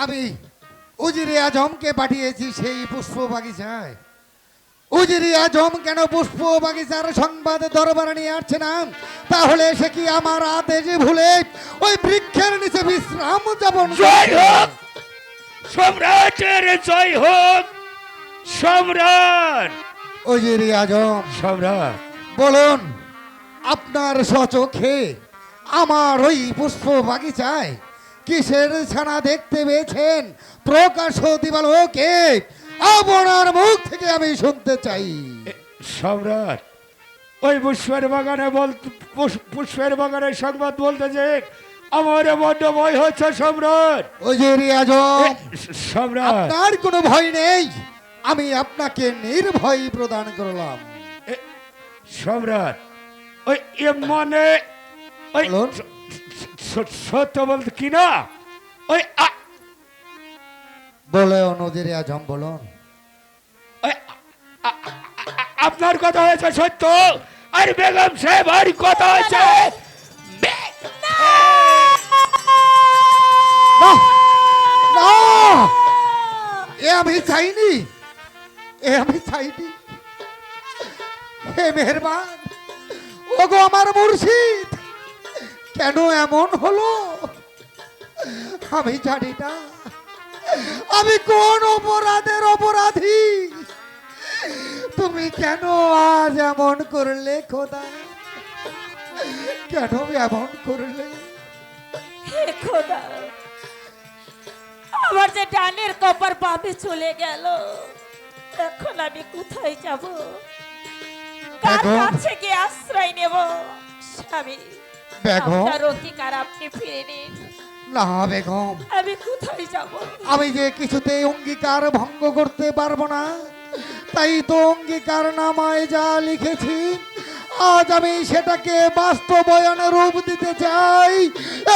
আমি উজিরে আজমকে পাঠিয়েছি সেই পুষ্প বাগিচায়। উজিরে আজম কেন পুষ্প বাগিচার সংবাদ দরবারে নিয়ে আসছে না? তাহলে সে কি আমার আদেশ ভুলে ওই বৃক্ষের নিচে বিশ্রাম যাপন জয় করছে? হোক সম্রাটের, জয় হোক সম্রাট। উজিরে আজম, সম্রাট, বলুন আপনার স্বচক্ষে আমার ওই পুষ্প বাগিচায় কিসের ছানা দেখতে পেয়েছেন? প্রকাশ দিবালোকে আপনার মুখ থেকে আমি শুনতে চাই। সম্রাট, ওই পুষ্পের বাগানে পুষ্পের বাগানের সংবাদ বলতে যে আমার বড্ড ভয় হচ্ছে সম্রাট। উজিরে আজম, সম্রাট, আপনার কোনো ভয় নেই, আমি আপনাকে নির্ভয় প্রদান করলাম। সম্রাট, ওই মানে ওই বলুন। সত্য বলতে কি না ওই বলুন উজিরে আজম, বলুন। ওই আপনার কথা হয়েছে সত্য, আর বেগম সাহেব আর কথা হয়েছে না, না, এ আমি চাইনি, এ আমি চাইনি। হে মেহেরবান, ওগো আমার মুর্শিদ, কেন এমন হলো আমি জানি না। আমি কোন অপরাধের অপরাধী? তুমি কেন আজ এমন করলে খোদা? কেন এমন করলে? হে খোদা, আমার যে ডানের কপার বাঁধে চলে গেল, এখন আমি কোথায় যাব? কার বেগম। কাছে গিয়ে আশ্রয় নেব? স্বামী, বেগম। আপনার অধিকার আপনি ফিরে নিন। না বেগম, আমি কোথায় যাব? আমি যে কিছুতে অঙ্গীকার ভঙ্গ করতে পারবো না, তাই তো অঙ্গীকার নামায় যা লিখেছি আজ আমি সেটাকে বাস্তবায়নে রূপ দিতে চাই।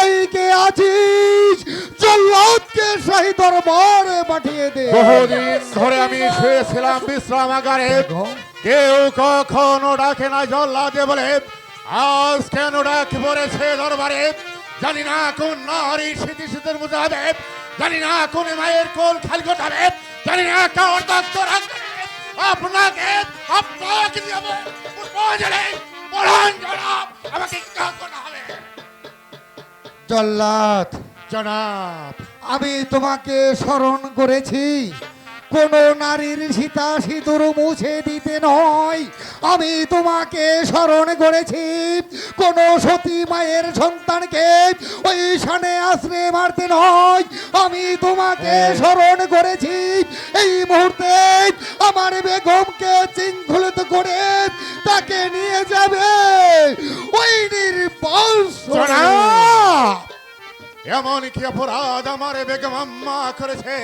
এই কে আছিস, জল্লাদকে শাহী দরবারে পাঠিয়ে দে। বহুদিন ধরে আমি শুয়েছিলাম বিশ্রামাগারে, কেউ কখনো ডাকে না জল্লাদে বলে। আজ কেন ডাক পড়েছে দরবারে? জানি না কোন নারী স্মৃতিশীতের মুজাবে, জানি না কোন মায়ের কোল খালি গোটাবে, জানি না কার দপ্তর আপনাকে আপনাকে যাবে আমাকে কি করতে হবে? জল্লাদ, জনাব, আমি তোমাকে স্মরণ করেছি কোন নারীর সীতা সিঁদুর মুছে দিতে নয়। আমি তোমাকে স্মরণ করেছি কোন সতী মায়ের সন্তানকে ওই শানে আশ্রে মারতে নয়। আমি তোমাকে স্মরণ করেছি এই মুহূর্তে আমার বেগমকে শৃঙ্খলিত করে তাকে নিয়ে যাবে ওই নির্বংশ। জনাব, এমন কি অপরাধ আমার বেগম আম্মা করেছে?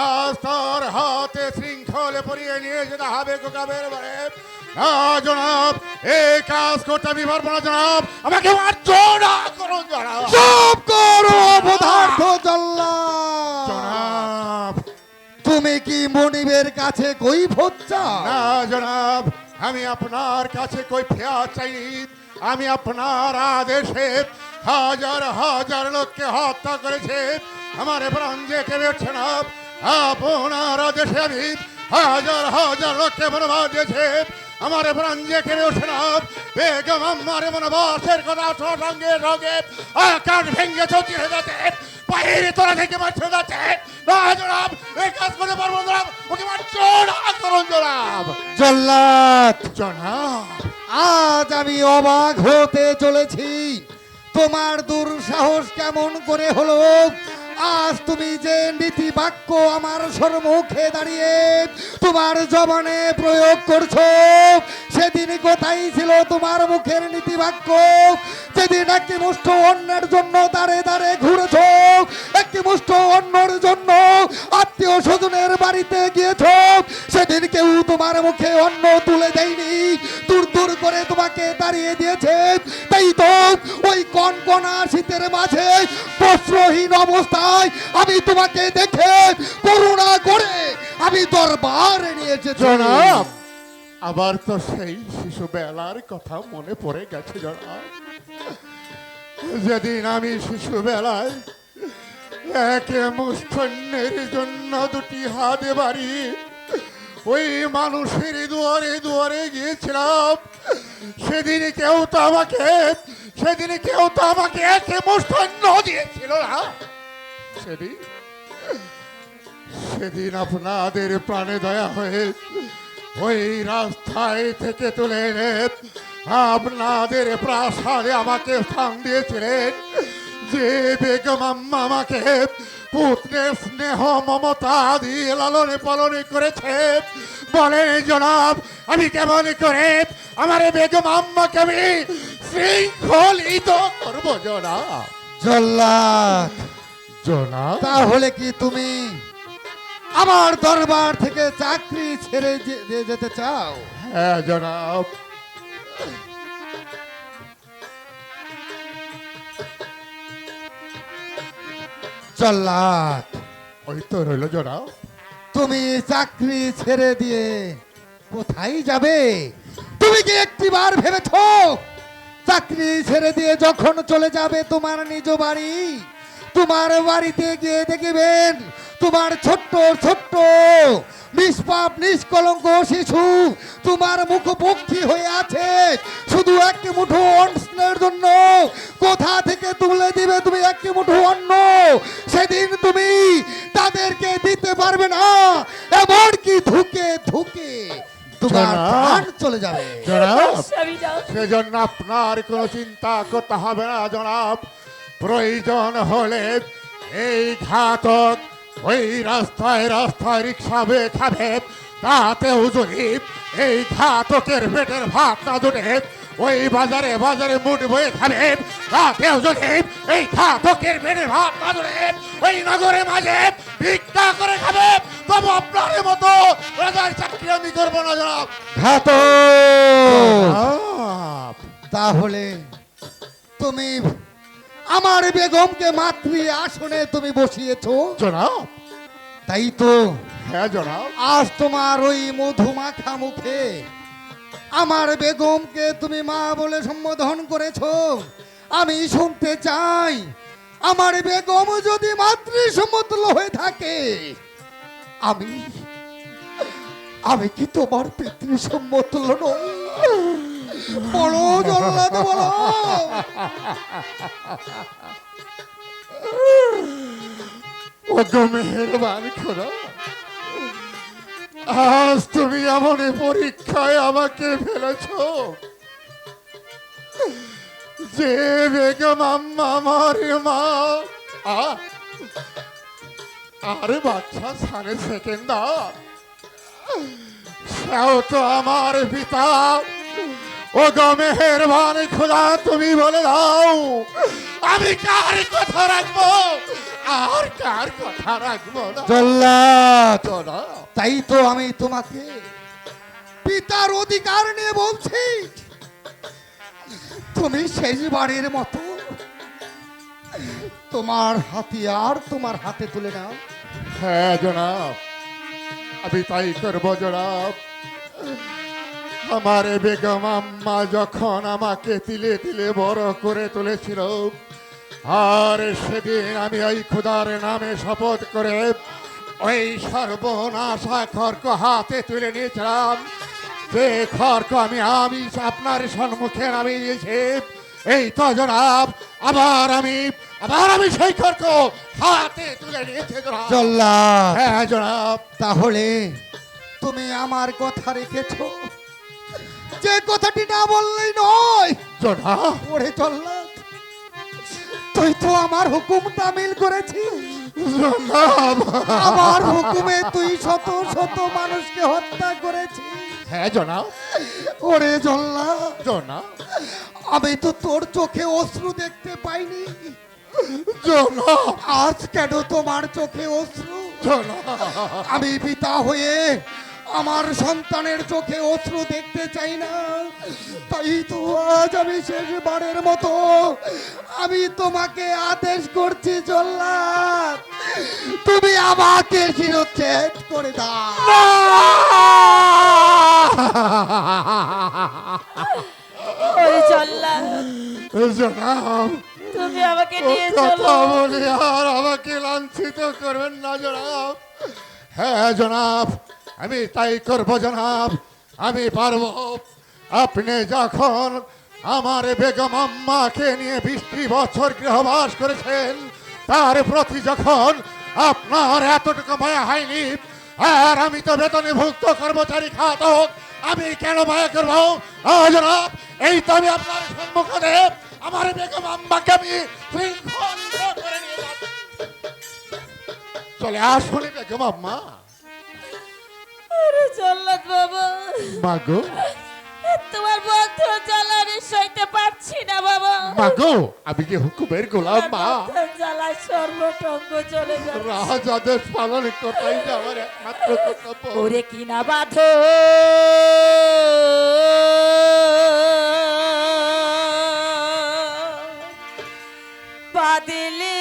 আজ তার হাতে শৃঙ্খলে পরিয়ে নিয়ে যেতে হবে গোকাবের বারে। না জনাব, এই কাজ করতে আমি পারবো না জনাব, আমাকে মার্জনা করুন জনাব। চুপ করো অপদার্থ জল্লাদ। জনাব, তুমি কি মনিবের কাছে কৈফিয়ত চাও? না জনাব, আমি আপনার কাছে কই ফেয়ার চাইনি। আমি আপনার আদেশে হাজার হাজার লোককে হত্যা করেছে, আমার প্রাণ যে কেড়েছে না। আপনার আদেশে আমি হাজার হাজার লোককে বনবাস দিয়েছে, আমার প্রাণ যে কেড়েছে না। বেগম আমার বনবাসের কথা সঙ্গে সঙ্গে আকাশ ভেঙে চৌচির হয়ে যাচ্ছে, বাইরে তোরা থেকে মারছে যাচ্ছে। না জনাব, এই কাজ করতে পারবো না জনাব, ওকে মার্জনা করুন জনাব। জল্লাদ, জনাব, আজ আমি অবাক হতে চলেছি। তোমার দুঃসাহস কেমন করে হলো? আজ তুমি যে নীতি বাক্য আমার সম্মুখে দাঁড়িয়ে তোমার জবানে প্রয়োগ করছো, সেদিন কোথায় ছিল তোমার মুখের নীতি বাক্য? যেদিন একটি মুষ্ঠ অন্যের জন্য দাঁড়ে দাঁড়ে ঘুরেছ, একটি মুষ্ঠ অন্যর জন্য আত্মীয় স্বজনের বাড়িতে গিয়েছ, সেদিন কেউ তোমার মুখে অন্ন তুলে দেয়নি, দূর দূর করে তোমাকে দাঁড়িয়ে দিয়েছে। তাই তো ওই কনকনা শীতের মাঝে বস্ত্রহীন অবস্থায় আমি তোমাকে দেখে করুণা করে আমি দরবারে নিয়ে এসেছি। জনাব, আবার তো সেই শিশু বেলার কথা মনে পড়ে গেছে জনাব। যেদিন আমি শিশু বেলায় এক মুষ্ঠন্যের জন্য দুটি হাত বাড়ি ওই মানুষের দুয়ারে দুয়ারে গিয়েছিলাম। সেদিন কেউ তো আমাকে এক মুষ্ঠন্য দিয়েছিল না। সেদিন আপনাদের প্রাণে দয়া হয়ে ওই রাস্তায় থেকে তুলে এনে আপনাদের প্রাসাদে আমাকে স্থান দিয়েছিলেন। যে বেগম আম্মা আমাকে পুত্রের স্নেহ মমতা দিয়ে লালনে পালনে করেছে, বলেন জনাব আমি কেমন করে আমার বেগম আম্মাকে আমি শৃঙ্খলিত করবো জনাব? জল্লাদ, জনাব তাহলে কি তুমি আমার দরবার থেকে চাকরি ছেড়ে যেতে চাও? হ্যাঁ জনাব। জল্লাদ, ওই তো রইল জনাব। তুমি চাকরি ছেড়ে দিয়ে কোথায় যাবে? তুমি কি একটিবার ভেবেছো চাকরি ছেড়ে দিয়ে যখন চলে যাবে তোমার নিজ বাড়ি, তোমার বাড়িতে গিয়ে দেখবেন তোমার ছোট্ট ছোট্ট নিষ্পাপ নিষ্কলঙ্ক শিশু তোমার মুখোমুখি হয়ে আছে শুধু এক মুঠো অন্নের জন্য। কোথা থেকে তুলে দিবে তুমি এক মুঠো অন্ন? সেদিন তুমি তাদেরকে দিতে পারবে না, এমনকি ধুকে ধুকে তোমার জনাব। প্রাণ চলে যাবে। জনাব স্বামী যাও। সেজন্য আপনার কোনো চিন্তা করতে হবে না জনাব। প্রয়োজন হলে এই ঘাতক ওই রাস্তায় রাস্তায় রিক্সা বেয়ে খাবে, তাতেও যদি এই ঘাতকের পেটের ভাত না জুটে ওই বাজারে বাজারে মুঠ বয়ে খাবে, তাতেও যদি এই ঘাতকের পেটের ভাত না জুটে ওই নগরে মাঝে ভিক্ষা করে খাবে, তবু আপনার মতো রাজার চাকরি আমি করবো না জনাব। ঘাতক, তাহলে তুমি আমার বেগমকে মাতৃ আসনে তুমি বসিয়েছো, জনাব তাই তো হ্যাঁ জনাব। আজ তোমার ওই মধুমাখা মুখে আমার বেগমকে তুমি মা বলে সম্বোধন করেছো। আমি শুনতে চাই, আমার বেগম যদি মাতৃ সমতুল্য হয়ে থাকে, আমি আমি কি তোমার পিতৃ সমতুল্য নই? বলো জল্লাদ, বলো। ও গো মেহেরবান খোদা, আজ তুমি এমন পরীক্ষায় আমাকে ফেলেছ যে বেগম আম্মা আমার মা আর বাচ্চা সাড়ে সেকেন্ডার সেও তো আমার পিতা। ও গো মেহেরবান খোদা, তুমি বলে দাও আমি কার কথা রাখবো আর কার কথা রাখবো না? জল্লাদ, জনাব তাই তো আমি তোমাকে পিতার অধিকার নিয়ে বলছি। তুমি শেষবারের মতো তোমার হাতিয়ার তোমার হাতে তুলে নাও। হ্যাঁ জনাব, আমি তাই করবো জনাব। আমার বেগম আম্মা যখন আমাকে তিলে তিলে বড় করে তুলেছিল, আর সেদিন আমি ওই খুদার নামে শপথ করে ওই সর্বনাশা খড়ক হাতে তুলে নিয়েছিলাম, যে খড়ক আমি আপনার সম্মুখে নামিয়ে দিয়েছি, এই তো জনাব আবার আমি সেই খড়ক হাতে তুলে নিয়েছি জনাব। জল্লাদ, হ্যাঁ জনাব। তাহলে তুমি আমার কথা রেখেছো, যে কথাটি না বললেই নয়। জনাব ওরে জল্লাদ, তুই তো আমার হুকুম তামিল করেছিস। জনাব। আমার হুকুমে তুই শত শত মানুষকে হত্যা করেছিস। হ্যাঁ জনাব। ওরে জল্লাদ, জনাব আমি তো তোর চোখে অশ্রু দেখতে পাইনি, জনাব আজ কেন তোমার চোখে অশ্রু? জনাব আমি পিতা হয়ে আমার সন্তানের চোখে অশ্রু দেখতে চাই না, তাই তো আজ আমি শেষবারের মতো আমি তোমাকে আদেশ করছি জল্লাদ, তুমি আমাকে শিরচ্ছেদ করে দাও। ওই জল্লাদ, জনাব তুমি আমাকে ও নিয়ে কথা চলো। বলে আর আমাকে আমাকে লাঞ্ছিত করবেন না জনাব। হ্যাঁ জনাব, আমি তাই করব জনাব, আমি পারবো। আপনি যখন আমার বেগম আম্মাকে নিয়ে 20টি বছর গৃহবাস করেছেন, তার প্রতি যখন আপনার এতটুকু মায়া হয়নি, আর আমি তো বেতনে ভুক্ত কর্মচারী খাতক, আমি কেন মায়া করবো? জনাব, এই তো আমি আপনার সম্মুখে আমার বেগম আম্মাকে আমি শৃঙ্খল করে নিয়ে যাচ্ছি। চলে আসুন বেগম আম্মা। আরে জল্লাদ বাবা, মাগো, তোমার বন্ধু জ্বালা আমি সইতে পারছি না বাবা। মাগো, আমি কি হুকুমের গোলাম মা? জ্বালা সর্বটঙ্গ চলে যাবে। রাজ আদেশ পালন করাই যে আমার একমাত্র কর্তব্য। ওরে কিনা বাঁধো বাদলে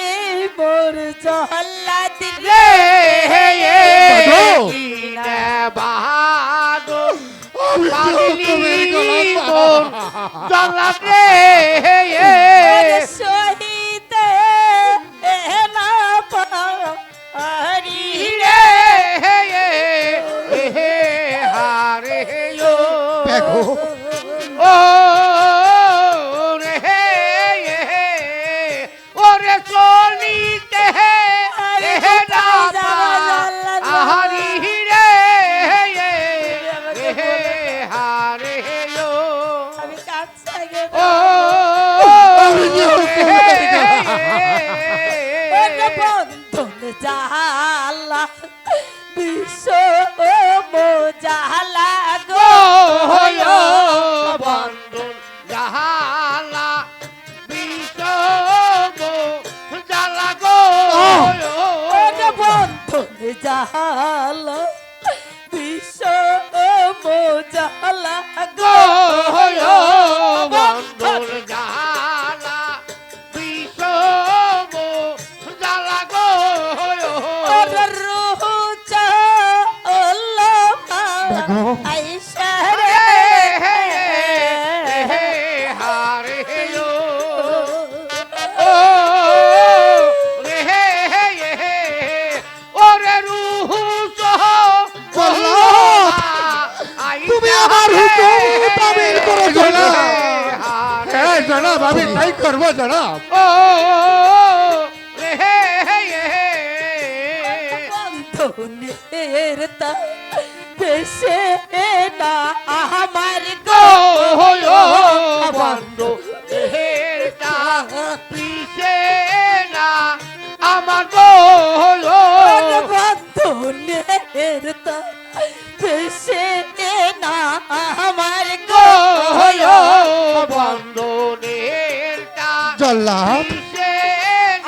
এই মোর জহল্লা দিলে হুকুমের গোলাম মা। শহীদে না পারি দেখো আমি কাছে গেলে আমি কি হুকুমের বন্ধন জালা বিশ্ব জালা গো বন্ধন জালা বিশ্ব জালা গো বন্ধন দেখো তুমি আমার হুকুম তামিল করে জনাব। হ্যাঁ জনাব, আমি তাই করবো জনাব। বন্ধনের তা দেশে না আমার গো বন্ধু বন্ধনের তা দেশে না আমার গো জল্লাদ,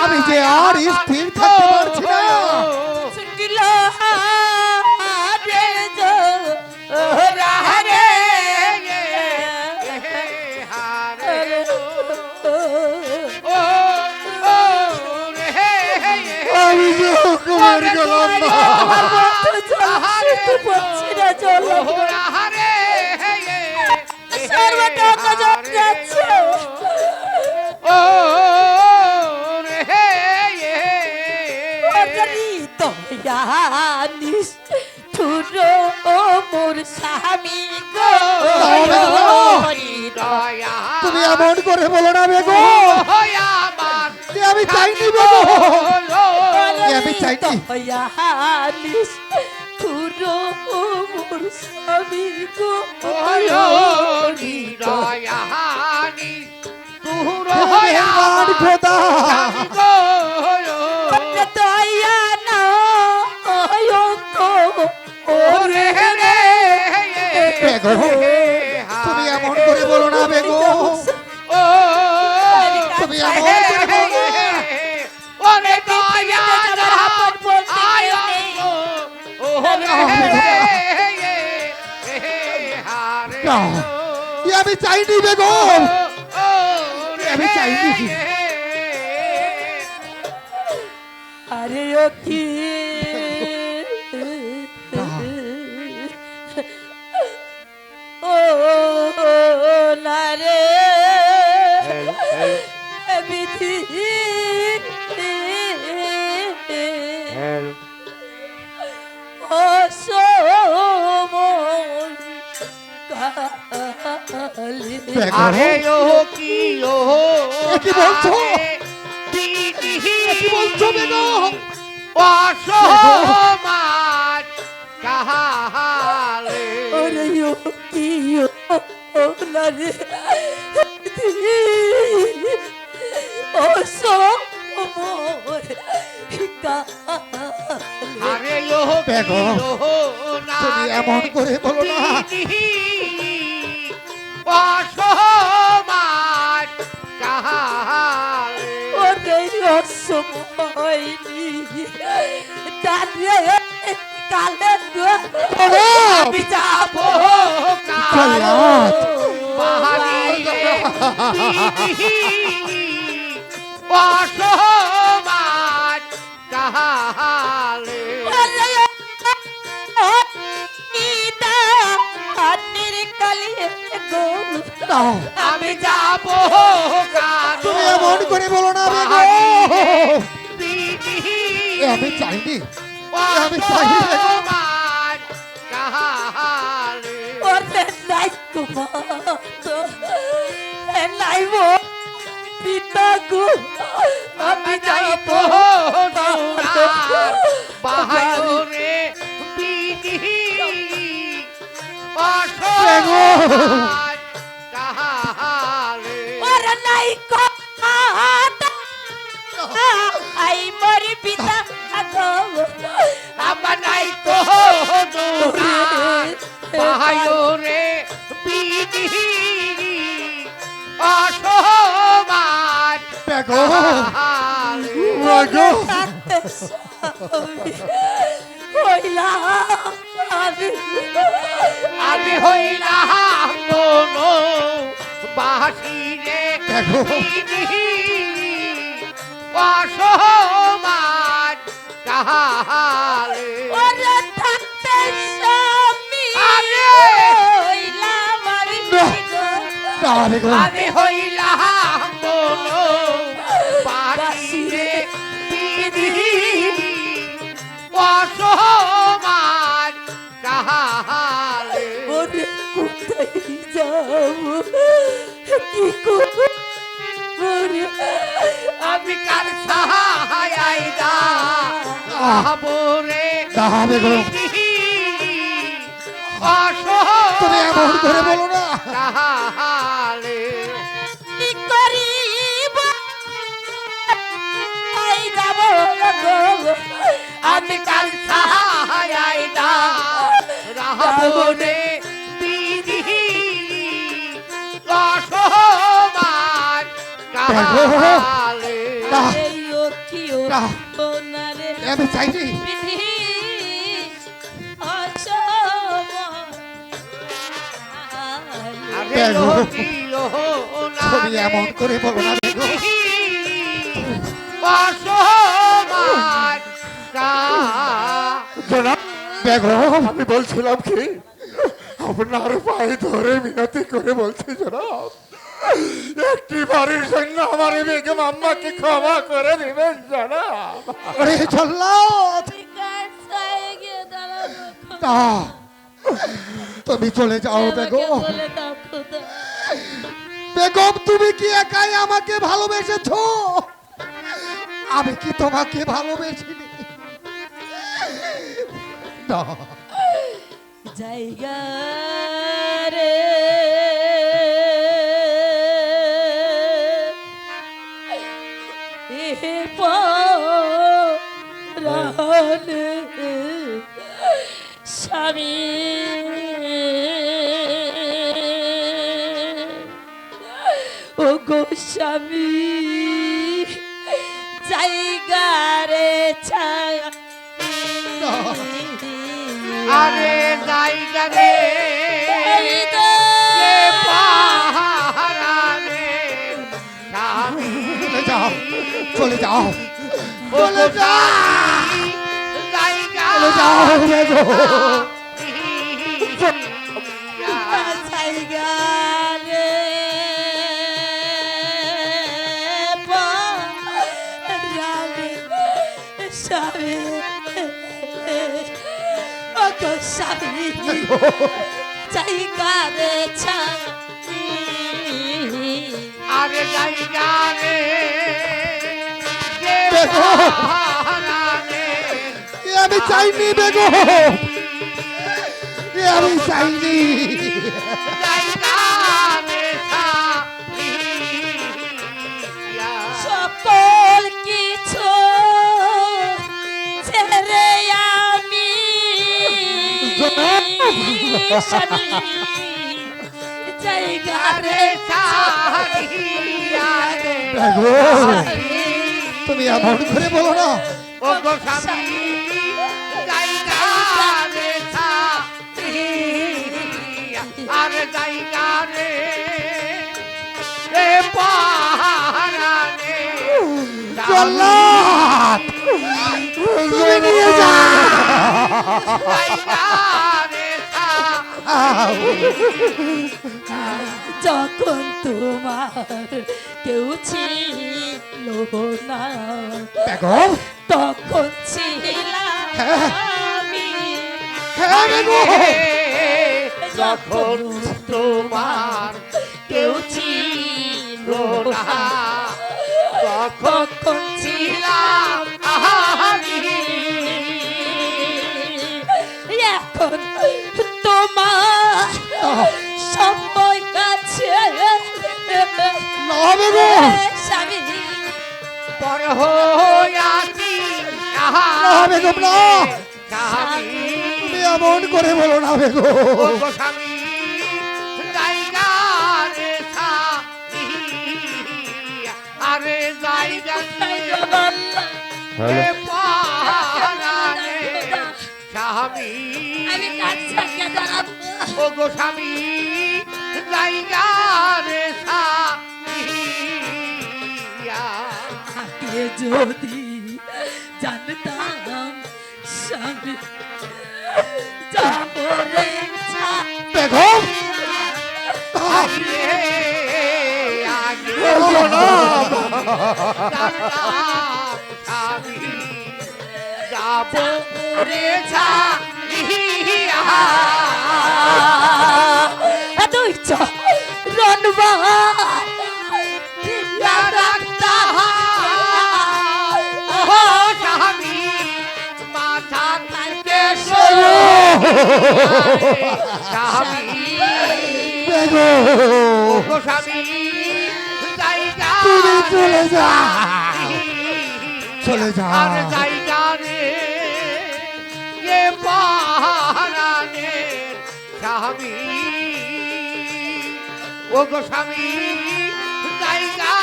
আমি যে আর স্থির থাকতে পারছি না। শুনল হারে জো রারে আমি যে হুকুমের গোলাম মা। সর্বটঙ্গ যাচ্ছে দয়ানিস ঠুরো মোর স্বামী গো তুমি এমন করে বলো না বেগম, যে আমি চাইনি বেগম, যে আমি চাইনি। দয়ানিস ঠুরো মোর স্বামী গো মেহেরবান খোদা, দয়া না ওরে বেগম, তুমি এমন করে বলো না বেগম, তুমি এমন করে বলো না। না, এ আমি চাইনি বেগম, এ আমি চাইনি। আরে ও কি ও না রে বিধি দেখো। আরে ও কি ও এ কি বলছো? বিধিহীন এ কি বলছো বেগম? অসহমান কাহালে ওরে ও কি ও না রে ও সো মোর আরে ও কি বেগম, ও না তুমি এমন করে বলো না। বিধিহীন অসহমান কাহালে ওরে অসময় দাঁড়িয়ে কালে আমি যাবো জল্লাদ। অসমান কাহালে দাও। আমি যাব তুমি এমন করে বলো না বেগম। এ আমি চাইনি, আমি চাইনি বেগম। কাহালে ওরে নাই তোমার নাই মো পিতা গো আমি যাবো বাহারে বিধি কাহালে ওরে নাই কথা আই মোর পিতা গো আমার নাই তো বাহারে বিধি অসমান বেগম, কাহালে বেগম। আমি হইলাম কোনো বাসিরে বেগম। অসমান কাহালে না বেগম। আমি হইলাম কোনো বাসিরে অসমান কাহালে আমি কার সাহায় দাবরে না বেগম, তুমি এমন করে বলো না। কাহালে আমি কাল সাহায় দাবরে বিধি অসমান কাহালে না, কি না। ও না রে এ আমি চাইনি। আরে বেগম, লোকিলো তুমি এমন করে বলো না বেগম। অসমান জনাব বেগম, আমি বলছিলাম কি আপনার পায়ে ধরে মিনতি করে বলছি জনাব, একটি বাড়ির জন্য আমার এই বেগম আম্মাকে ক্ষমা করে দিবেন জনাব। আরে জল্লাদ, না, তুমি চলে যাও বেগম। বেগম, তুমি কি একাই আমাকে ভালোবেসেছো? আমি কি তোমাকে ভালোবেসিনি? না, জায়গা রে পরাণে স্বামী ও গোস্বামী জায়গা রে ছায়া আরে জায়গা রে পাহারানে চলে যাও, চলে যাও, চলে জায়গা চলে যাও বেগম। জায়গা রে পরাণে স্বামী ও গোস্বামী জায়গা রে ছায়া আরে জায়গা রে বেগম! এ আমি চাইনি বেগম, এ আমি চাইনি। সকল কিছু ছেড়ে আমি স্বামী জায়গা রে বেগম, তুমি এমন করে বলো না। আরে জায়গা রে এ পাহাড়ে জল্লাদ, তুমি নিয়ে যাও। যখন তোমার কেউ ছিল না বেগম, তখন ছিলাম আমি হ্যাঁ বেগম, যখন তোমার কেউ ছিল না তখন ছিলাম আমি এখন তোমার সময় কাছে না বেগম, স্বামী পর হইয়াছি না বেগম, না। স্বামী তুমি এমন করে বলো না বেগম। স্বামী জায়গা রে আরে জায়গা রে পাহাড়ে স্বামী আমি কাজ ছাড়িয়ে দাঁড়াবো ও গো স্বামী জায়গা রে আগে যদি জানতাম স্বামী যাবো রে বেগম, আগে স্বামী যাব রে দুই রনবার স্বামী মাথা কাটে স্বামী বেগম, স্বামী জায়গা তুমি চলে যাও, চলে যাও। আর জায়গা রে এ পাহাড়ে স্বামী ও গো স্বামী জায়গা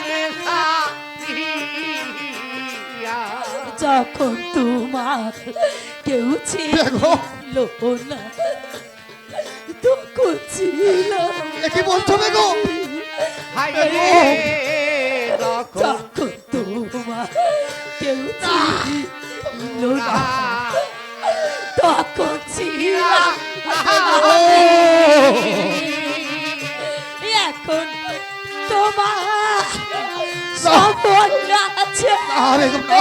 রে যখন তোমার কেউ ছিল বেগম, না তখন ছিল এ কি বলছো বেগম? হায় রে যখন যখন তোমার কেউ ছিল না তখন ছিল এখন তোমার সময় আছে না বেগম, না।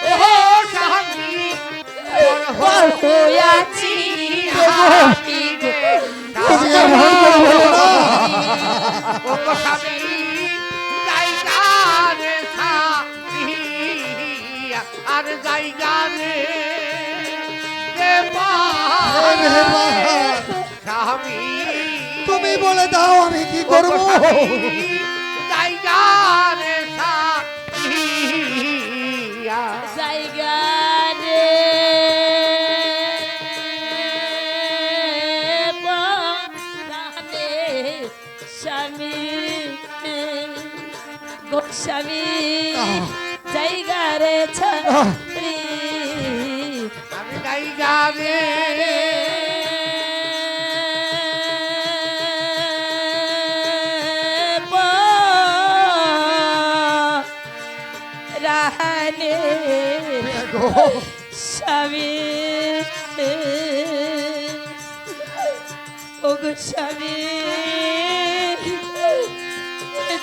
ও স্বামী বড় হইয়াছি আমি গো। তুমি এমন করে বলো না। ও স্বামী জায়গা রে আর জায়গা রে হে মেহেরবান, স্বামী তুমি বলে দাও আমি কি করবো। জায়গা রে জায়গা রে প্রাণে স্বামী গোস্বামী জায়গা রে ছাত্রী আমি জায়গা রে রাহানে বেগম, স্বামী ও গো স্বামী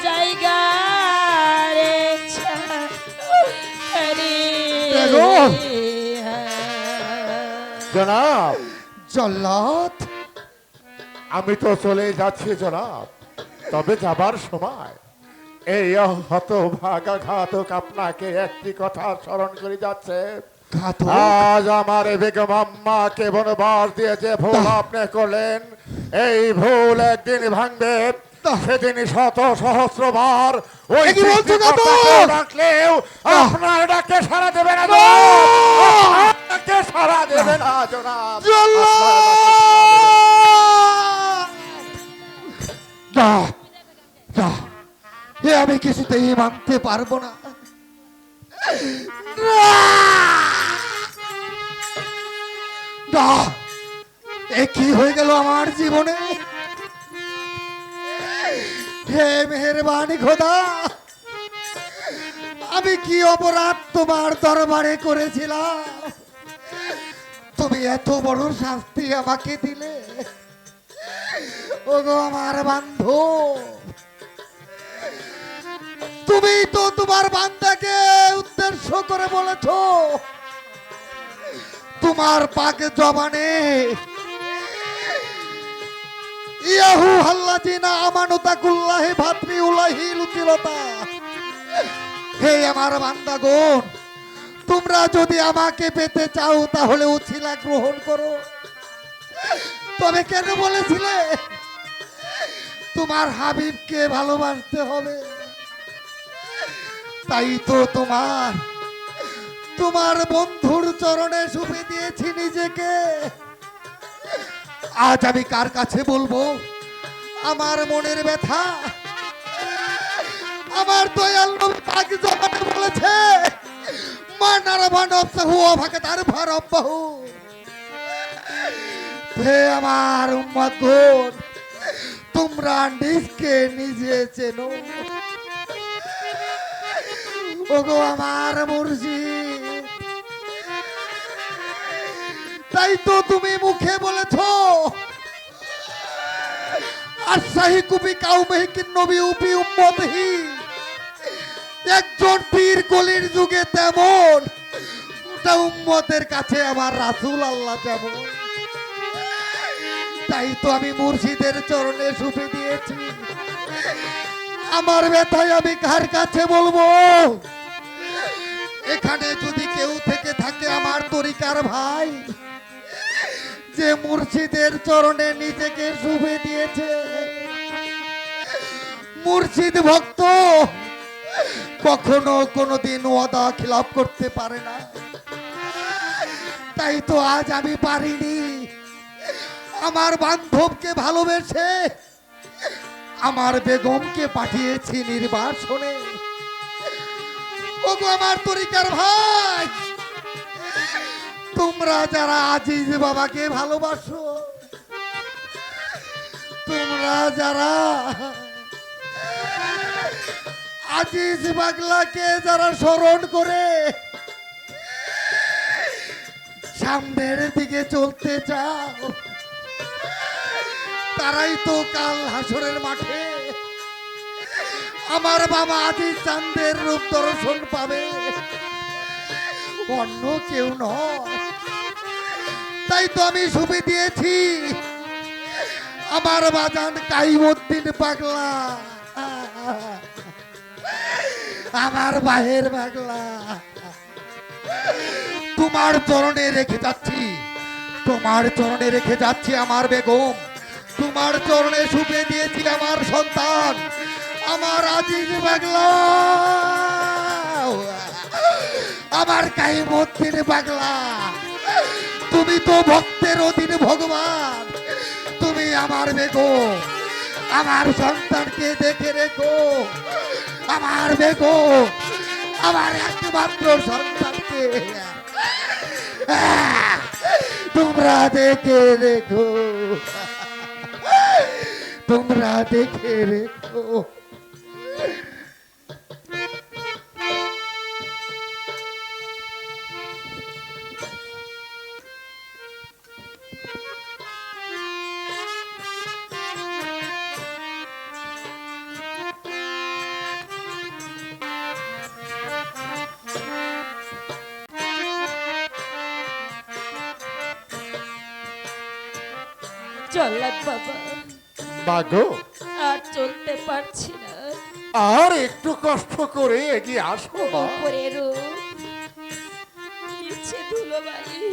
জায়গা রে ছাড়ি বেগম। জনাব, জল্লাদ, আমি তো চলে যাচ্ছি জনাব, তবে যাবার সময় এই হতভাগা ঘাতক আপনাকে একটি কথা স্মরণ করে যাচ্ছে। ঘাতক? আজ আমার এই বেগম আম্মাকে বনবাস দিয়ে যে ভুল আপনি করলেন, এই ভুল একদিন ভাঙবে। সেদিন শত সহস্রবার ওই এ কি বলছো ঘাতক? সৃষ্টিকর্তাকে ডাকলেও আপনার ডাকে সাড়া দেবে না জনাব। আপনার ডাকে সাড়া দেবে না জনাব। না না, এ আমি কিছুতেই মানতে পারবো না। না, এ কি হয়ে গেল আমার জীবনে? হে মেহেরবানি খোদা, আমি কি অপরাধ তোমার দরবারে করেছিলাম? তুমি এত বড় শাস্তি আমাকে দিলে। ওগো আমার বান্ধব, তুমি তো তোমার বান্দাকে উদ্দেশ্য করে বলেছ তোমার পাক জবানে, ইয়াহু হাল্লাজিনা আমানুতাকুল্লাহি ভাতরি উলাহি লুতিলতা। হে আমার বান্দাগণ, তোমরা যদি আমাকে পেতে চাও তাহলে উছিলা গ্রহণ করো। তবে কেন বলেছিলে তোমার হাবিবকে ভালোবাসতে হবে? তাই তো তোমার বন্ধুর চরণে সুপে দিয়েছি নিজেকে। আজ আমি কার কাছে বলবো আমার মনের ব্যথা? আমার দয়াল নবী পাক জবানে বলেছে, মানার বানবহু অভাকে তার ভারবাহু। হে আমার উম্মতগণ, তোমরা নিজকে নিজে চেনো। ওগো আমার মুর্শিদ, তাই তো তুমি মুখে বলেছ আশাহি কুবি কাউমেহি কিন নবী উপি উম্মতহি। একজন পীর কলির যুগে তেমন, গোটা উম্মতের কাছে আমার রাসূল আল্লাহ যেমন। তাই তো আমি মুর্শিদের চরণে সুপে দিয়েছি আমার ব্যথায়। আমি কার কাছে বলবো? এখানে যদি কেউ থেকে থাকে আমার তরিকার ভাই, যে মুর্শিদের চরণে নিজেকে সুপে দিয়েছে, মুর্শিদ ভক্ত কখনো কোনোদিন ওয়াদা খিলাফ করতে পারে না। তাই তো আজ আমি পারিনি আমার বান্ধবকে ভালোবেসে আমার বেগমকে পাঠিয়েছি নির্বাসনে। ওগো আমার তরিকার ভাই, তোমরা যারা আজিজ বাবাকে ভালোবাসো, তোমরা যারা আজিজ বাগলাকে যারা স্মরণ করে সামনের দিকে চলতে চাও, তারাই তো কাল হাসরের মাঠে আমার বাবা আজিজ চাঁদের রূপ দর্শন পাবে, অন্য কেউ নয়। তাই তো আমি সুবি দিয়েছি আমার বাজান কাইমুদ্দিন পাগলা, আমার বাহের পাগলা। তোমার চরণে রেখে যাচ্ছি, তোমার চরণে রেখে যাচ্ছি আমার বেগম। তোমার চরণে সুপে দিয়েছি আমার সন্তান, আমার আজিজ পাগলা, আমার কাইমুদ্দিন পাগলা। তুমি তো ভক্তের অধীন ভগবান, তুমি আমার বেগম, আমার সন্তানকে দেখে রেখো। আমার বেগম, আমার একমাত্র সন্তানকে তোমরা দেখে রেখো, তোমরা দেখে রেখো। জল্লাদ বাবা, মাগো আর চলতে পারছি না। আর একটু কষ্ট করে এগিয়ে আসো মা। উপরে রূপ, নিচে ধুলোবালি,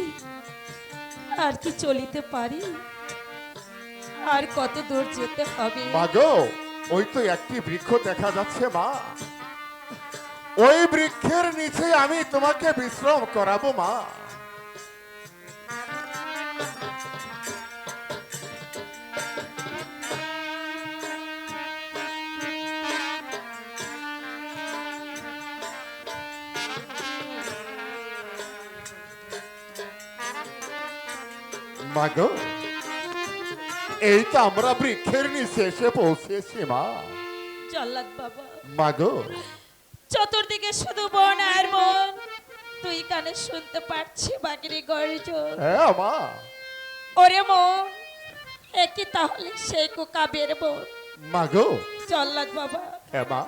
আর কি চলিতে পারি? আর কত দূর যেতে হবে? মা গো, ওই তো একটি বৃক্ষ দেখা যাচ্ছে মা। ওই বৃক্ষের নিচে আমি তোমাকে বিশ্রাম করাবো মা। মা গো, এই তো আমরা বৃক্ষের নিচে এসে পৌঁছেছি মা। জল্লাদ বাবা, মা গো, চতুর্দিকে শুধু বন আর বন, তুই কানে শুনতে পারছি বাগিরি গর্জন। হ্যাঁ মা। ওরে মন, একই তাহলে সেই কুকাবের বোন। মা গো, জল্লাদ বাবা, হ্যাঁ মা।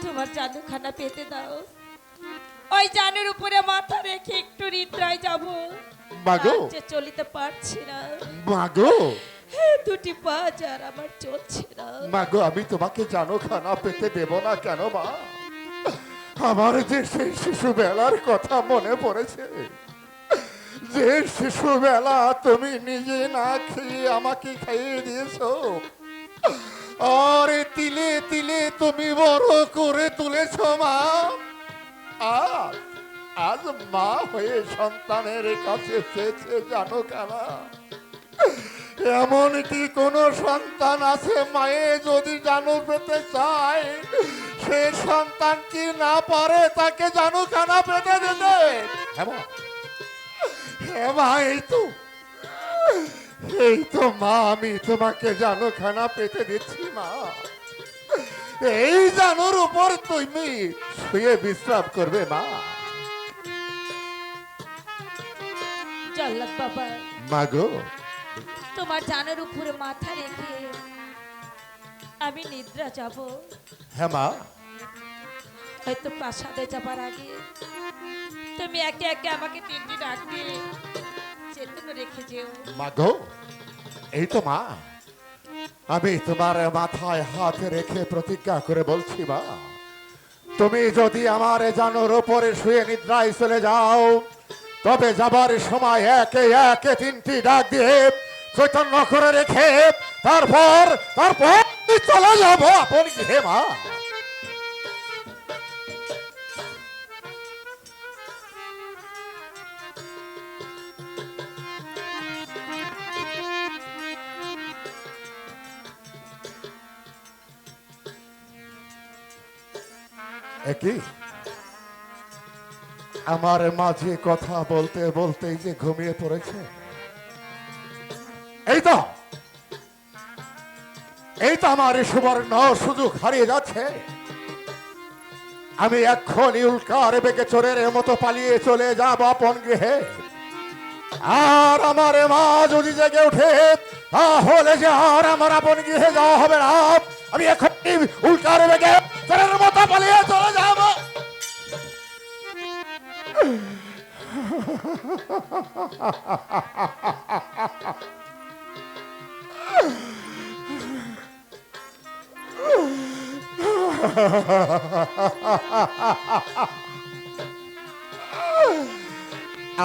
তোমার জাদুখানা পেতে দাও। ওই জানুর উপরে মাথা রেখে একটু নিদ্রায় যাব। মা গো, আর যে চলিতে পারছি না, মা গো, দুটি পা যার আমার চলছে না। মা গো, আমি তোমাকে জানো খানা পেতে দেব না কেন মা? আমার যে সেই শিশুবেলার কথা মনে পড়েছে, যে শিশুবেলা তুমি নিজে না খেয়ে আমাকে খাইয়ে দিয়েছো, আর তিলে তিলে তুমি বড় করে তুলেছো মা। আজ আজ মা হয়ে সন্তানের কাছে চেয়েছে জানো কেনা? এমন কি কোন সন্তান আছে মায়ে যদি জানু পেতে চায়, সে সন্তান কি না পারে তাকে জানু খানা পেতে দিতে? হ্যাঁ মা, এই তো মা, আমি তোমাকে জানু খানা পেতে দিচ্ছি মা। এই জানুর উপর তুমি শুয়ে বিশ্রাম করবে মা। জল্লাদ বাবা, মা গো, তোমার জানের উপরে মাথা রেখে আমি নিদ্রা যাব। হ্যাঁ মা। হয়তো প্রাসাদে যাবার আগে তুমি একে একে আমাকে তিনটি ডাক দিয়ে চেতন রেখে যেও। মা গো, এই তো মা, আমি তোমার মাথায় হাত রেখে প্রতিজ্ঞা করে বলছি মা, তুমি যদি আমার জানোর ওপরে শুয়ে নিদ্রায় চলে যাও, তবে যাবার সময় একে একে তিনটি ডাক দিয়ে চৈতন্য করে রেখে তারপর তারপর চলে যাবো আপন গৃহে মা। একই আমার মাঝে কথা বলতে বলতেই যে ঘুমিয়ে পড়েছে। এই তো আমার সুবর্ণ সুযোগ হারিয়ে যাচ্ছে। আমি এক্ষুনি উল্কার বেগে চোরের মতো পালিয়ে চলে যাব আপন গৃহে। আর আমার মা যদি জেগে ওঠে, তাহলে যে আর আমার আপন গৃহে যাওয়া হবে না। আমি এক্ষুনি উল্কার বেগে চোরের মতো পালিয়ে চলে যাব।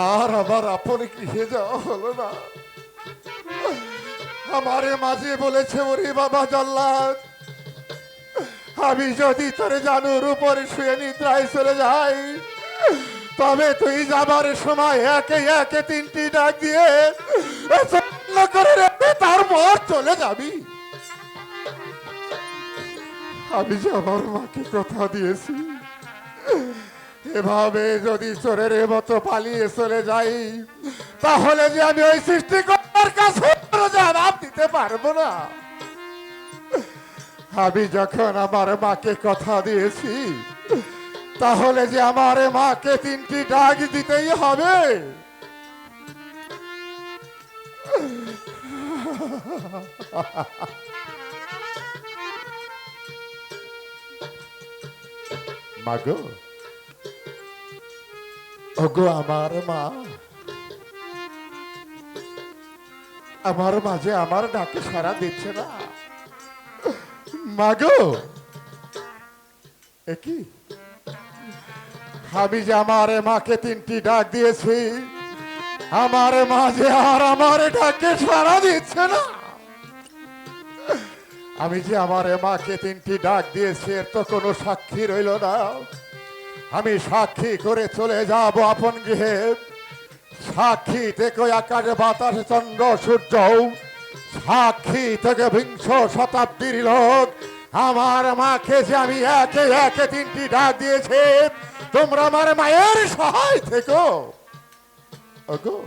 আর আমার আপন গৃহে যাওয়া হলো না। আমারে মাঝে বলেছে, ওরে বাবা জল্লাদ, আমি যদি তোর জানুর উপরে শুয়ে নিদ্রায় চলে যাই, তবে তুই যাবার সময় একে একে তিনটি ডাক দিয়ে করে রেখে তারপর চলে যাবি। আমি যে আমার মাকে কথা দিয়েছি, এভাবে যদি চোরের মতো পালিয়ে চলে যাই, তাহলে যে আমি ওই সৃষ্টিকর্তার কাছে জবাব দিতে পারবো না। আমি যখন আমার মাকে কথা দিয়েছি, তাহলে যে আমার মাকে তিনটি ডাক দিতেই হবে। মাগো, ওগো আমার মা, আমার মাঝে আমার ডাকে সাড়া দিচ্ছে না। মাগো এ কি আমি যে আমার মাকে 3টি ডাক দিয়েছি, আমার মা যে আর আমার ডাকে সাড়া দিচ্ছে না। আমি যে আমার মাকে 3টি ডাক দিয়েছি এর তো কোনো সাক্ষী রইল না। আমি সাক্ষী করে চলে যাব আপন গৃহে। সাক্ষী থেকে আকাশে বাতাস চন্দ্র সূর্য, সাক্ষী থেকে 20 শতাব্দীর লোক। আমার মাকে যে আমি একে একে 3টি ডাক দিয়েছি, তোমরা আমার মায়ের সহায় থেকো। অগো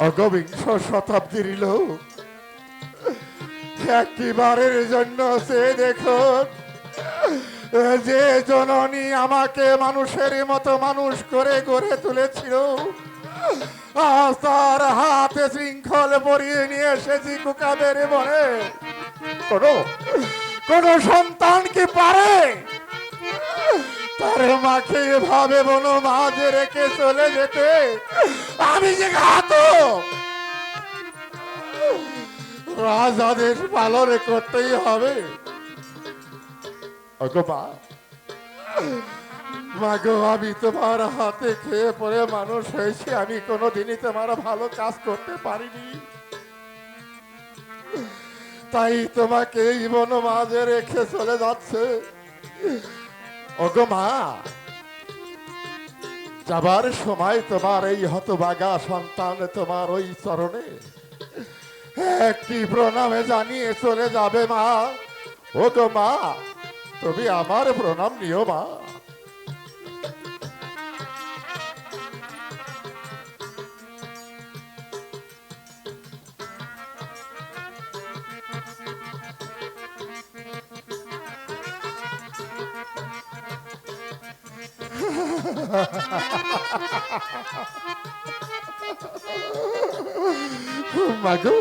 অগো 20 শতাব্দীর লোক, একটিবারের জন্য সে দেখুন, যে জননী আমাকে মানুষের মতো মানুষ করে গড়ে তুলেছিল, আজ তার হাতে শৃঙ্খল পরিয়ে নিয়ে এসেছি কুকাবের বনে। কোন সন্তান কি পারে তার মাকে এভাবে বনো মাঝে রেখে চলে যেতে? আমি যে ঘাতক, রাজাদের পালন করতেই হবে। ওগো মা, মাগো আমি তোমার হাতে খেয়ে পরে মানুষ হয়েছি, আমি কোনোদিনই তোমার ভালো কাজ করতে পারিনি, তাই তোমাকে এই বন মাঝে রেখে চলে যাচ্ছে। ওগো মা, যাবার সময় তোমার এই হতভাগা সন্তান তোমার ওই চরণে একটি প্রণামে জানিয়ে চলে যাবে মা। ওগো মা, তুমি আমার প্রণাম নিও মা। মাগো,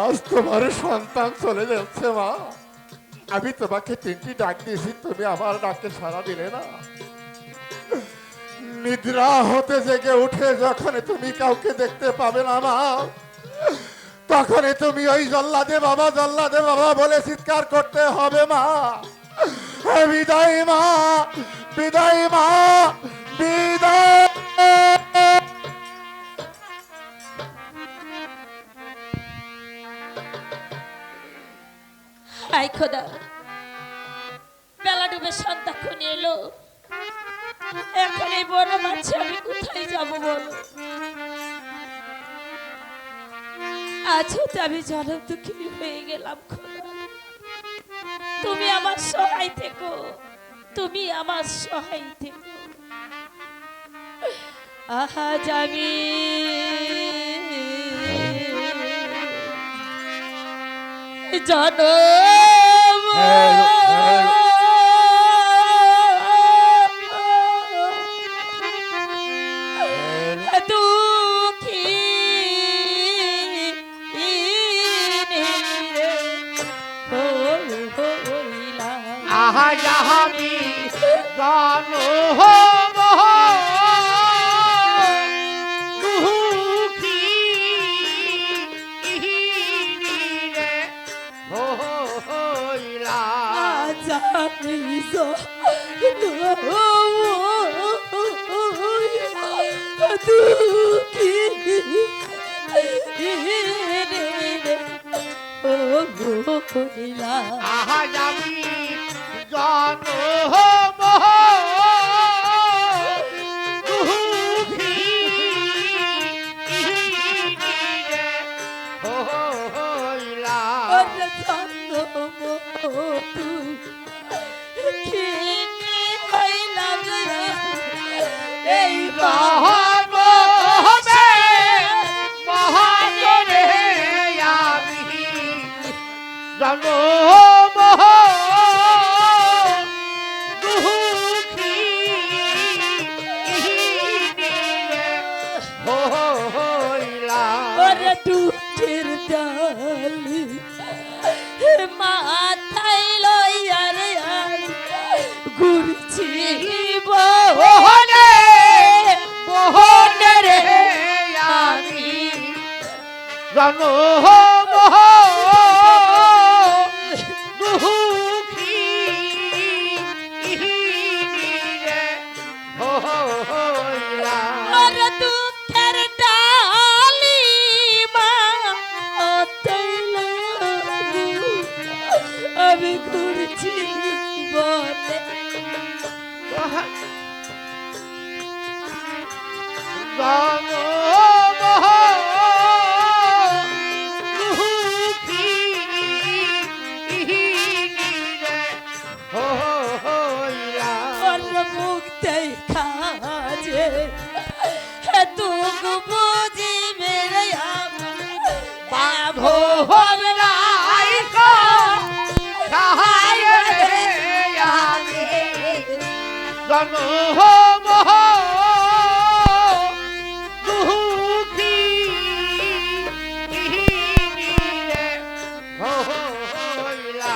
আজ তোমার সন্তান চলে যাচ্ছে মা। আমি তোমাকে 3টি ডাক দিয়েছি, তুমি আমার ডাকে সাড়া দিলে না। নিদ্রা হতে জেগে উঠে যখন তুমি কাউকে দেখতে পাবে না মা, তখন তুমি ওই জল্লাদে বাবা বলে চিৎকার করতে হবে মা। বিদায় মা, বিদায় মা, বিদায়। হাই খোদা, বেলা ডুবে সন্ধ্যা খুনি এলো, এখন এই বড় মাছে আমি কোথায় যাব বলো? আজও তো আমি জনম দুঃখিনী হয়ে গেলাম খোদা, তুমি আমার সহায় থেকো, তুমি আমার সহায় থেকো। আহা জামি জনম দুঃখী আহা যাহাবি জানো দুঃখী রে হইলা। জানিস দুঃখী আহা যাবি জানো দুঃখী রে হইলা। এই মহাব হবে মহাজনে আমি জন্ম দেখা যে তুক বুঝি মেরে বান্ধব নাই তো সহায় রে আমি জনম দুঃখী রে হইলা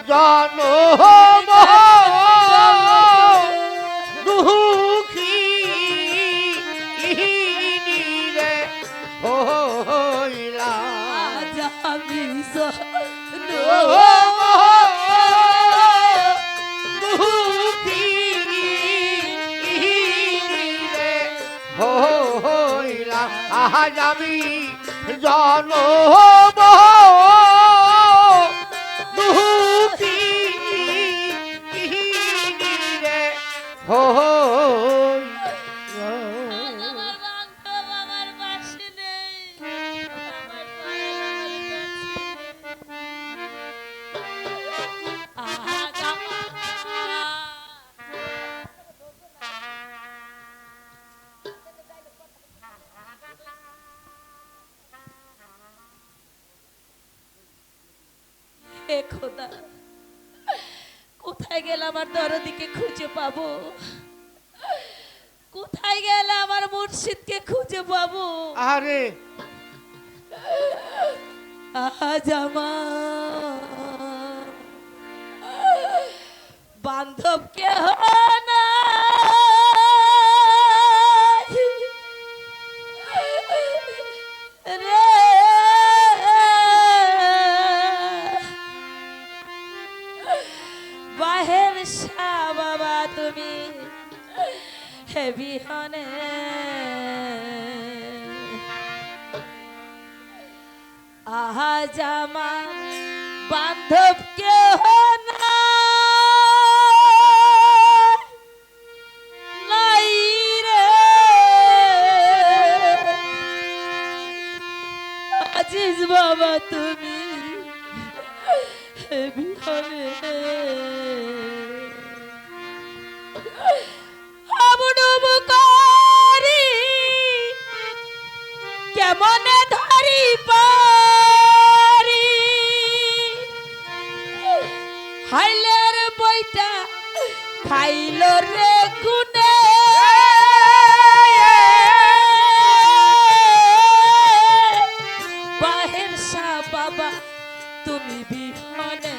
জনম দুঃখী রে হইলা দুঃখী রে হইলা আজ আমি জনম দুঃখী রে আমার পাশে নেই আমার হে খোদা, কোথায় গেলে আমার দরদিকে খুঁজে পাবো? কোথায় গেলে আমার মুর্শিদকে খুঁজে পাবো? আরে আজ আমার বান্ধবকে না রে বাহের শাহ বাবা তুমি হে বিহনে আজ আমার বান্ধব কেহ নাই রে আজিজ বাবা তুমি হে বিহনে হাবুডুবু করি কেমনে ধরি পারি হাইলের বইটা খাইল রে গুনে বাহের শাহ বাবা তুমি বিহনে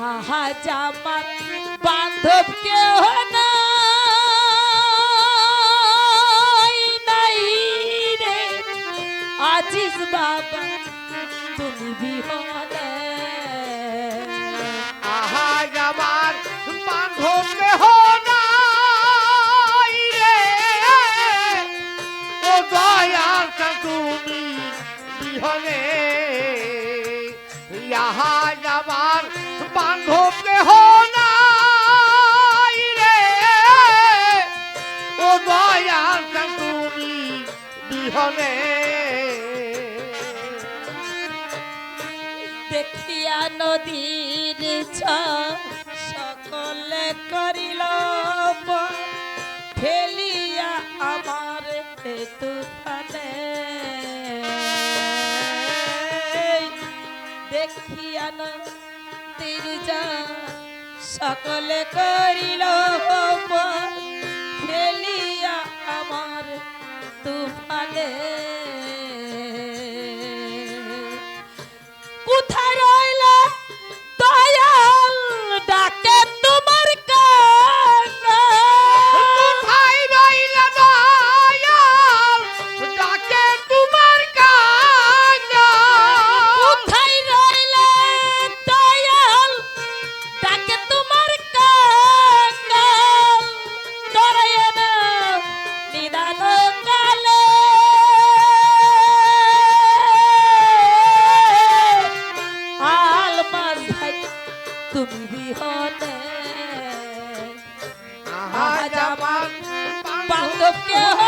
আহা জামাত বান্ধব কেহ নাই রে আজিজ বাবা তুমি বিহনে আহাজ আমার বান্ধব কেহ নাই রে ও দয়াল তুমি বিহনে আহাজ আমার বান্ধব কেহ নাই রে ও দয়াল তুমি বিহনে দেখিয়া নদীর সকলে করিল ফেলিয়া আমার তুফানে দেখিয়ান তিরজা সকলে করিল পর ফেলিয়া আমার তুফানে কোথায় রইল দয়াল ডাকে তোমার কান্না কোথায় রইল দয়াল ডাকে তোমার কান্না কোথায় রইল দয়াল ডাকে তোমার কান্না ডরায় না নিদান কালে আলমাস ভাই তুমি বিহনে আজ আমার বান্ধব কেহ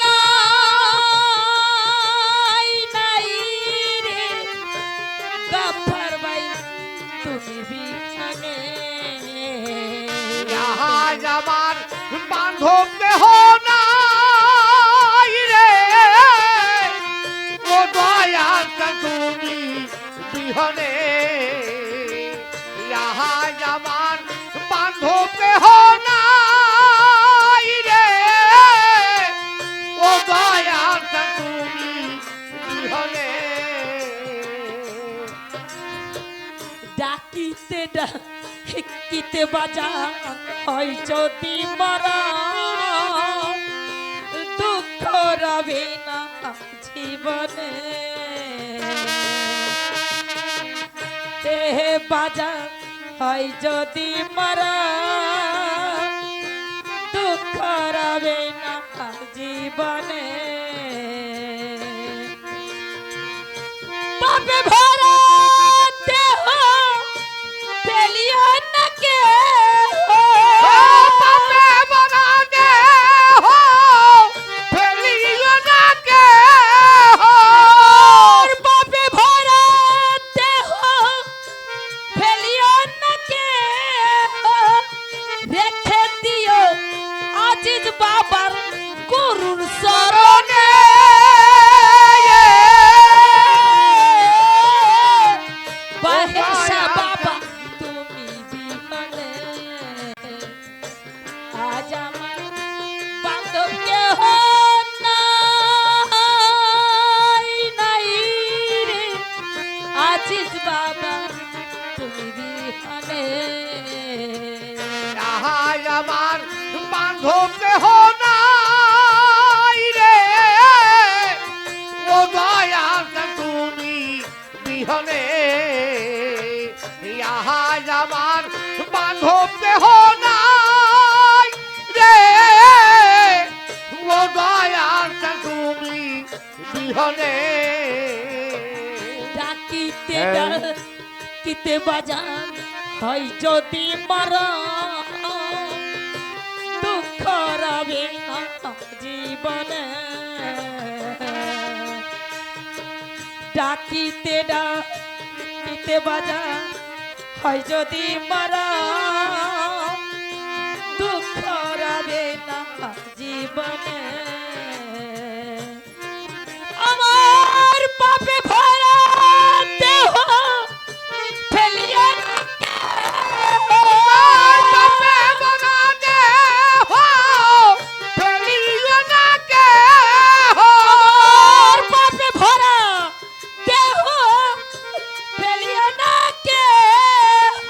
নাই নাই রে গাফার ভাই তুমি বিছানে আজ আমার বান্ধব দেহ নাই রে ও দয়াল তুমি বিহনে আজ আমার বান্ধব দেহ নাই রে ও দয়াল তুমি বিহনে ডাকিতে ডাকিতে বাজা হয় যদি মারা দুঃখ রবে না জীবনে দেহে বাজা হয় যদি মারা দুঃখ রবে না জীবনে পাপে ভরা দেহ ফেলিও না কেহ। পাপে ভরা দেহ ফেলিও না কেহ। পাপে ভরা দেহ ফেলিও না কেহ। রেখে দিও আজিজ বাবার গরুর চরণে বাহেশা বাবা তুমি বিহনে আজ আমার বান্ধব কেহ নাই নাই রে আজিজ বাবা তুমি বিহনে আজ আমার বান্ধব দেহ নাই রে ও দয়াল তুমি বিহনে আজ আমার বান্ধব দেহ নাই রে ও দয়াল তুমি বিহনে ডাকিতে ডাকিতে বাজান হয় যদি মারা দুঃখ রবে না জীবনে ডাকিতে ডাকিতে বাজান হয় যদি মারা দুঃখ রবে না জীবনে আমার পাপে ভরা দেহ ফেলিয়া না কেহ। পাপে ভরা দেহ ফেলিও না কেহ। আমার পাপে ভরা দেহ ফেলিয়া না কেহ।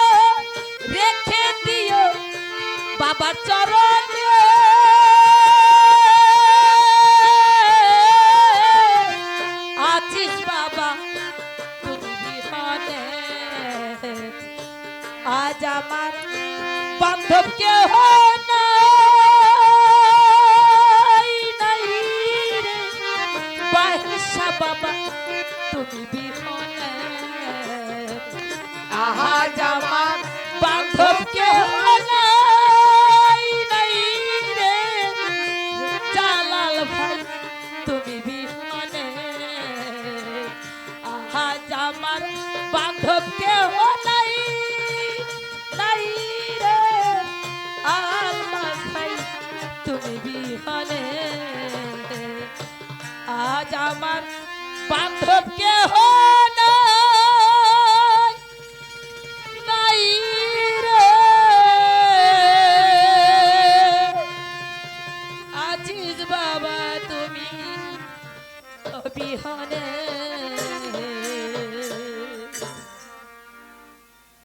রেখে দিও বাবার চরণে আছিস বাবা তুমি বিহনে আজ আমার বান্ধব কেহ নাই নাই রে বাহেশা বাবা তুমি বিহনে আজ আমার বান্ধব কেহ নাই নাই রে জালাল ভাই তুমি বিহনে আজ আমার বান্ধব কেহ নাই নাই রে আলমাস ভাই তুমি বিহনে আজ আমার বান্ধব কেহ নাই বিহনে